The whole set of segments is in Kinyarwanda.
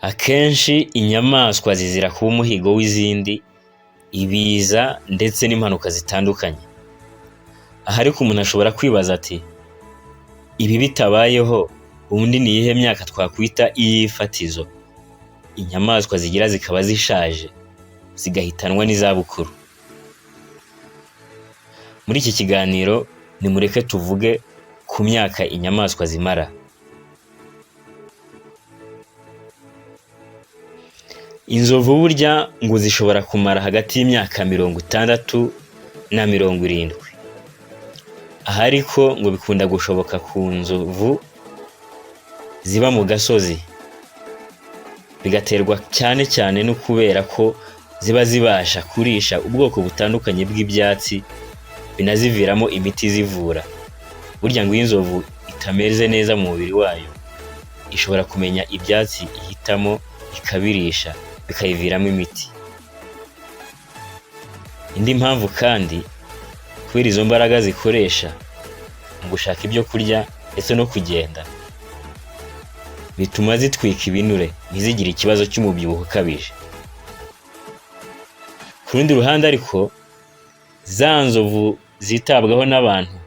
Akenshi inyamaswa zizira kuba umuhigo w'izindi, ibiza ndetse n'impanuka zitandukanye. Aha ariko umuntu ashobora kwibaza ati ibi bitabayeho ubundi ni iyihe myaka twakwita iy'ifatizo inyamaswa zigira zikaba zishaje zigahitanwa n'izabukuru? Muri iki kiganiro nimureke tuvuge ku myaka inyamaswa zimara. Inzovu burya ngo zishobora kumara hagati y'imyaka 60 na 70. Aha ariko ngo bikunda gushoboka ku nzovu ziba mu gasozi, bigaterwa cyane cyane no kubera ko ziba zibasha kurisha ubwoko butandukanye bw'ibyatsi binaziviramo imiti zivura. Burya ngo inzovu itameze neza mu mubiri wayo ishobora kumenya ibyatsi ihitamo ikabirisha bikayiviramo imiti. Indi mpamvu kandi kubera izo mbaraga zikoresha mu gushaka ibyo kurya ndetse no kugenda, bituma zitwika ibinure ntizigire ikibazo cy'umubyibuho ukabije. Ku rundi ruhande ariko za nzovu zitabwaho n'abantu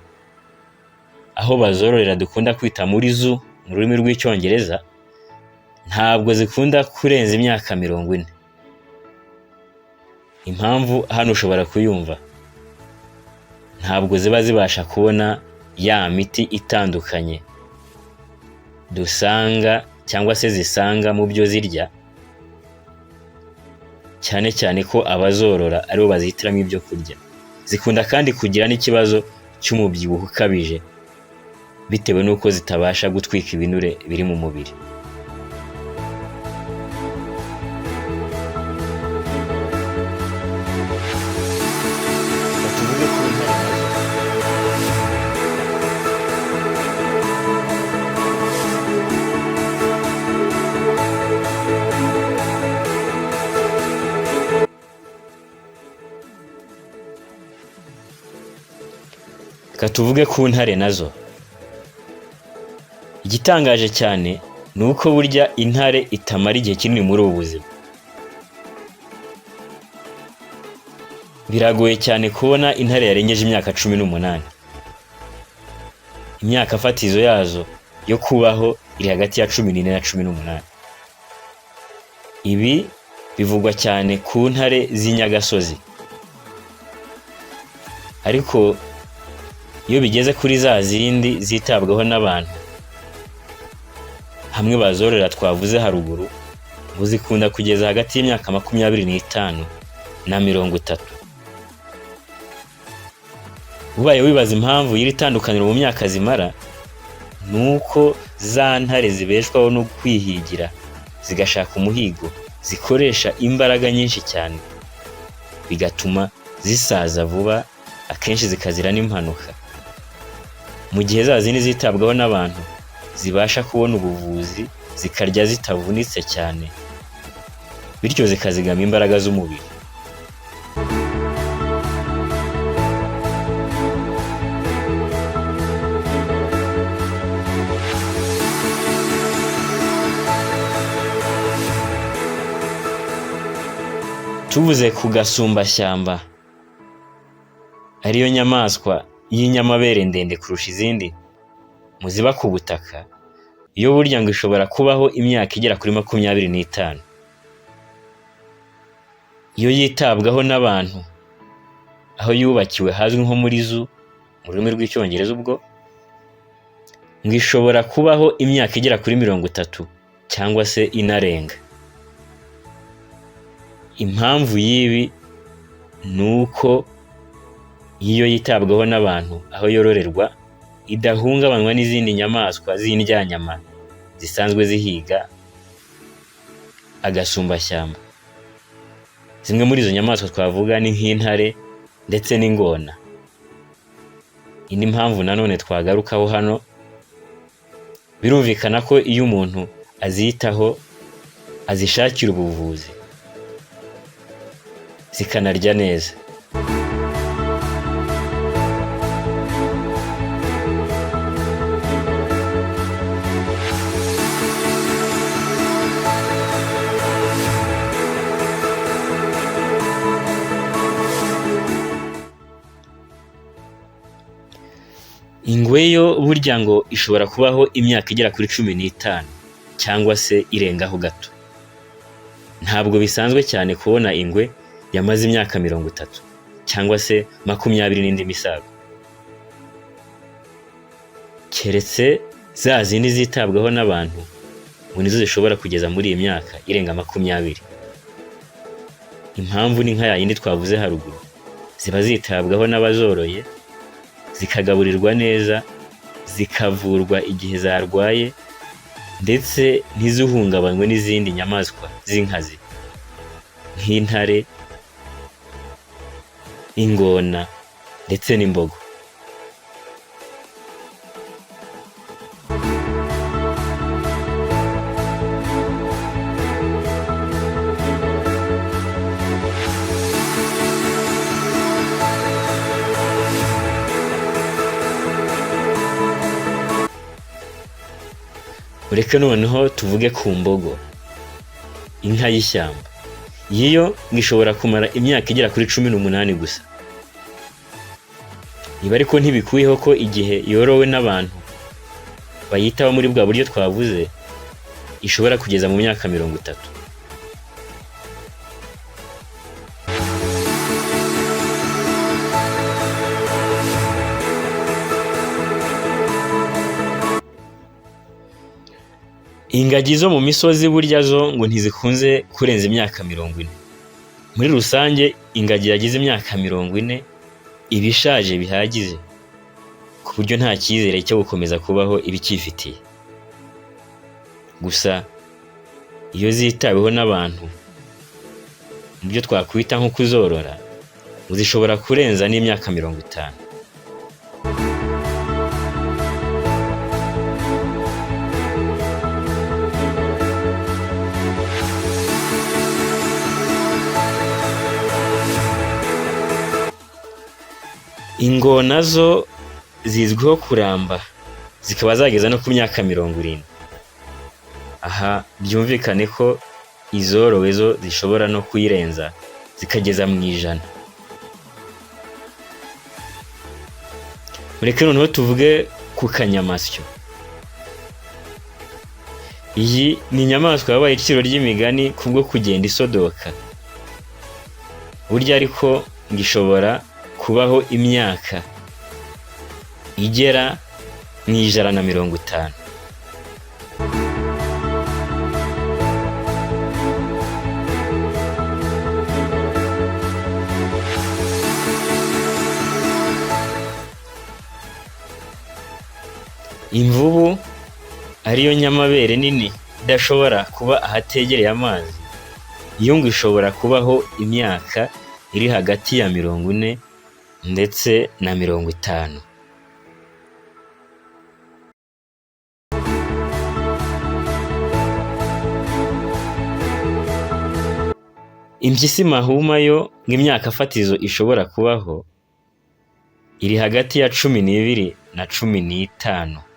aho bazororera dukunda kwita muri zoo mu rurimi rw'icyongereza, ntabwo zikunda kurenza imyaka 40. Impamvu hano ushobora kuyumva, ntabwo ziba zibasha kubona ya miti itandukanye dusanga cyangwa se zisanga mu byo zirya, cyane cyane ko abazorora aribo bazihitiramo ibyo kurya. Zikunda kandi kugira n'ikibazo cy'umubyibuho ukabije bitewe n'uko zitabasha gutwika ibinure biri mu mubiri. Reka tuvuge ku ntare nazo. Igitangaje cyane ni uko burya intare itamara igihe kinini muri ubu buzima. Biragoye cyane kubona intare yarengeje imyaka 18. Imyaka fatizo yazo yo kubaho iri hagati ya 14 na 18. Ibi bivugwa cyane ku ntare z'inyagasozi. Ariko iyo bigeze kuri za zindi zitabwaho n'abantu hamwe bazorera twavuze haruguru, zikunda kugeza hagati y'imyaka 25 na 30. Ubaye wibaza impamvu y'iri tandukaniro mu myaka zimara, nuko za ntare zibeshwaho no kwihigira zigashaka umuhigo, zikoresha imbaraga nyinshi cyane, bigatuma zisaza vuba, akenshi zikazira n'impanuka. Mu gihe za zindi zitabwaho n'abantu zibasha kubona ubuvuzi, zikarya zitavunitse cyane, bityo zikazigama imbaraga z'umubiri. Tuvuze ku gasumbashyamba, ariyo nyamaswa y'inyamabere ndende kurusha izindi mu ziba ku butaka, iyo burya ngo ishobora kubaho imyaka igera kuri 25. Iyo yitabwaho n'abantu aho yubakiwe hazwi nko muri zoo mu rurimi rw'icyongereza, ubwo ngo ishobora kubaho imyaka igera kuri 30 cyangwa se inarenga. Impamvu y'ibi ni uko iyo yitabwaho n'abantu aho yororerwa idahungabanywa n'izindi nyamaswa z'indyanyama zisanzwe zihiga agasumbashyamba. Zimwe muri izo nyamaswa twavuga ni nk'intare ndetse n'ingona. Indi mpamvu nanone twagarukaho hano, birumvikana ko iyo umuntu azitaho, azishakira ubuvuzi, zikanarya neza. ingwe yo burya ngo ishobora kubaho imyaka igera kuri 15 cyangwa se irengaho gato. Ntabwo bisanzwe cyane kubona ingwe yamaze imyaka 30 cyangwa se 20 n'indi misago. Keretse za zindi zitabwaho n'abantu ngo nizo zishobora kugeza muri iyi myaka irenga 20. Impamvu ni nka yindi twavuze haruguru, ziba zitabwaho n'abazoroye, zikagaburirwa neza, zikavurwa igihe zarwaye, ndetse ntizihungabanywe n'izindi nyamaswa z'inkazi nk'intare, ingona ndetse n'imbogo. Ureke noneho tuvuge ku mbogo, inka y'ishyamba. Yiyo ngishobora kumara imyaka igera kuri 18 gusa. Ibi ariko ntibikuyeho ko igihe yorowe n'abantu bayitaho muri bwa buryo twavuze, ishobora kugeza mu myaka 30. Ingagi zo mu misozi burya zo ngo ntizikunze kurenza imyaka 40. Muri rusange ingagi yagize imyaka 40 ibishaje bihagije, ku buryo nta cyizere cyo gukomeza kubaho ibikifitiye. Gusa iyo zitaweho n'abantu mu byo twakwita nko kuzorora, zishobora kurenza n'imyaka 50. Ingona zo zizwiho kuramba, zikaba zageza no ku myaka 70. Aha byumvikane ko izorowe zo zishobora no kuyirenza zikageza mu 100. Mureke noneho tuvuge ku kanyamasyo. Iyi ni inyamaswa yabaye iciro ry'imigani kubwo kugenda isodoka. Burya ariko ngishobora kubaho imyaka igera mu 150. Imvubu ariyo nyamabere nini idashobora kuba ahategereye amazi, iyo ngo ishobora kubaho imyaka iri hagati ya 40 ndetse na 50. Impyisi mahuma yo ng'imyaka fatizo ishobora kubaho iri hagati ya 12 na 15.